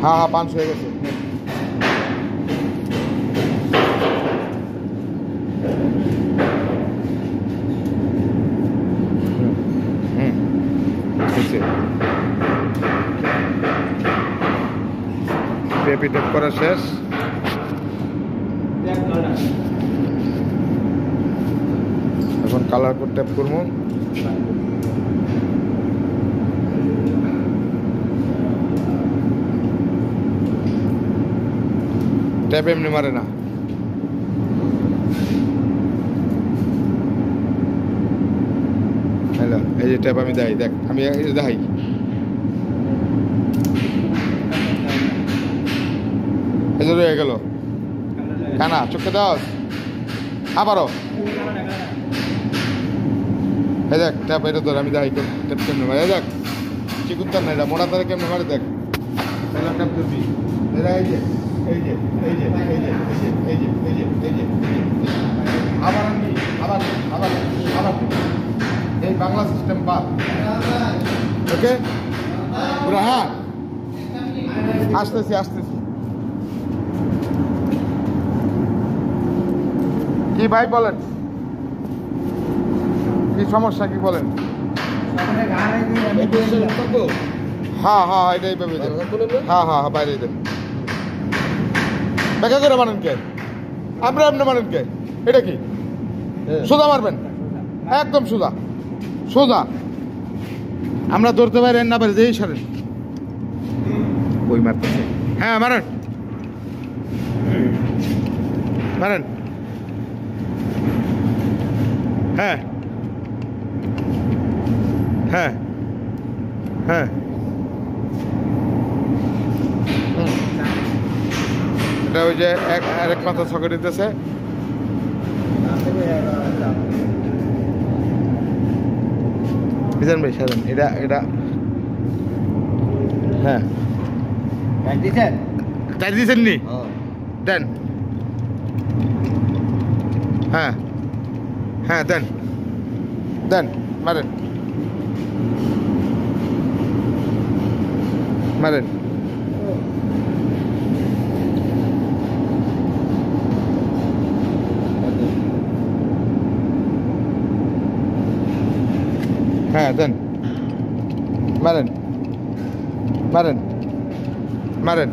হ্যাঁ হ্যাঁ 5 হয়ে গেছে। পেপি টেপ করা শেষ। এখন কালার কোড ট্যাপ করবো। ট্যাপ এমনি মারে না। হ্যালো, এই যে ট্যাপ আমি দেখাই, দেখ আমি দেখাই। এই যে রয়ে গেল কানা, চোখে দাও আবারও। এই দেখ ট্যাপ, এটা ধর আমি দেখাই ট্যাপ কেমনে মারে। দেখ চিকুন তার না, এটা মোটা তারে কেমনে মারে দেখ। ট্যাপ করবি, এই যে এই যে এই যে এই যে এই যে এই যে এই যে আবার আমি আবার আবার আবার এই বাংলা সিস্টেম বাদ। ওকে পুরা, হ্যাঁ আসতেছি আসতেছি। কি ভাই বলেন, কি সমস্যা কি বলেন? হ্যাঁ হ্যাঁ এটাই পাবে। হ্যাঁ হ্যাঁ হ্যাঁ বাইরে দেন। বেকা করে মানেন কে? আপনার আপনি মানেন কে? এটা কি সোজা মারবেন? একদম সোজা সোজা। আমরা ধরতে পারি না পারি, যেই সারেন ওই মারতেছে। হ্যাঁ মারেন মারেন। হ্যাঁ হ্যাঁ হ্যাঁ এটা ওই যে এক মাথা ছকে দিতেছে। বুঝলেন ভাই সারেন এটা এটা। হ্যাঁ তাই দিয়েছেন নি, দেন। হ্যাঁ হ্যাঁ দেন দেন, মারেন মারেন। হ্যাঁ দেন, মারেন মারেন মারেন।